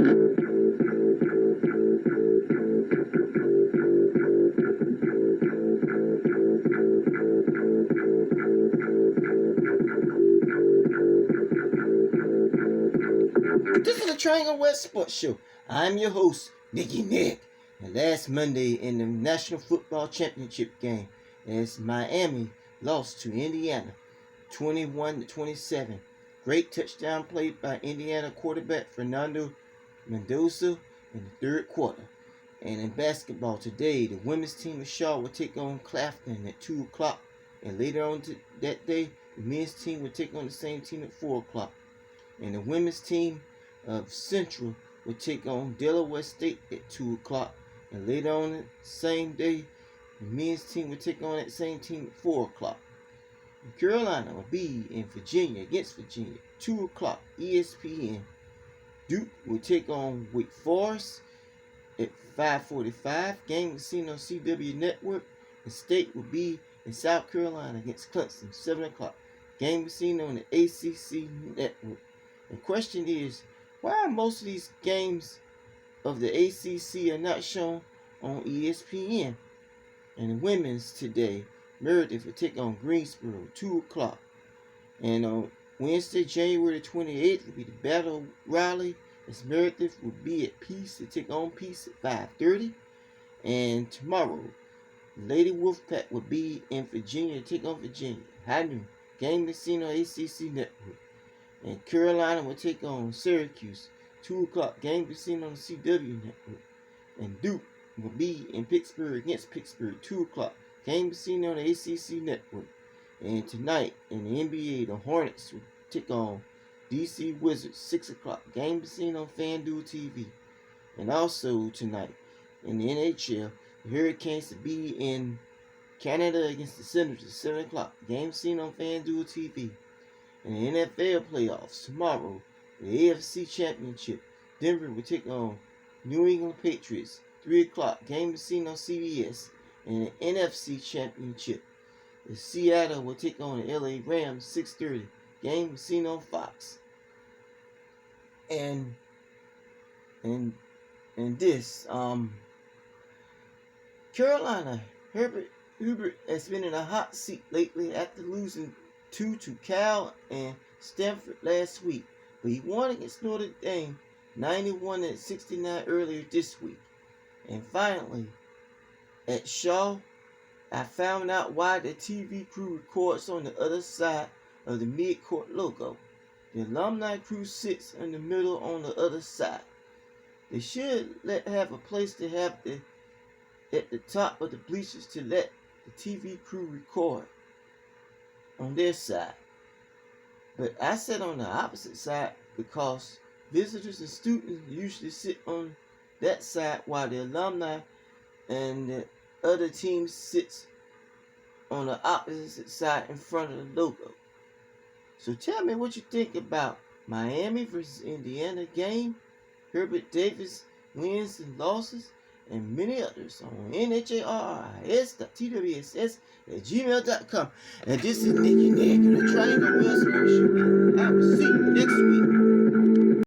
This is the TriWebSportsShow. I'm your host, Nicky Nick. And last Monday in the National Football Championship game, as Miami lost to Indiana 21-27. Great touchdown play by Indiana quarterback Fernando Mendoza in the third quarter. And in basketball today, the women's team of Shaw will take on Claflin at 2 o'clock. And later on that day, the men's team will take on the same team at 4 o'clock. And the women's team of Central will take on Delaware State at 2 o'clock. And later on the same day, the men's team will take on that same team at 4 o'clock. And Carolina will be in Virginia against Virginia, 2 o'clock, ESPN. Duke will take on Wake Forest at 5:45. Game will be seen on CW Network. And State will be in South Carolina against Clemson, 7 o'clock. Game will be seen on the ACC Network. The question is, why most of these games of the ACC are not shown on ESPN? And the women's today, Meredith will take on Greensboro, 2 o'clock. And on Wednesday, January 28th, will be the Battle Rally, as Meredith will be at Peace to take on Peace at 5:30. And tomorrow, Lady Wolfpack will be in Virginia to take on Virginia. High noon. Game is seen on ACC Network. And Carolina will take on Syracuse, 2 o'clock. Game be seen on the CW Network. And Duke will be in Pittsburgh against Pittsburgh, 2 o'clock. Game be seen on the ACC Network. And tonight in the NBA, the Hornets will take on DC Wizards, 6 o'clock. Game be seen on FanDuel TV. And also tonight in the NHL, the Hurricanes will be in Canada against the Senators, 7 o'clock. Game seen on FanDuel TV. In the NFL playoffs tomorrow, the AFC Championship, Denver will take on New England Patriots, 3 o'clock. Game is seen on CBS. In the NFC Championship, the Seattle will take on the LA Rams, 6:30. Game is seen on Fox. And this, Carolina, Hubert has been in a hot seat lately after losing 2 to Cal and Stanford last week, but he won against Notre Dame 91-69 earlier this week. And finally, at Shaw, I found out why the TV crew records on the other side of the mid-court logo. The alumni crew sits in the middle on the other side. They should have a place to have at the top of the bleachers to let the TV crew record on their side. But I sat on the opposite side because visitors and students usually sit on that side while the alumni and the other team sits on the opposite side in front of the logo. So tell me what you think about Miami versus Indiana game, Herbert Davis wins and losses, and many others on NHARIS.TWSS@gmail.com. And this is Nicky Nick, and the TriWebSportsShow. I will see you next week.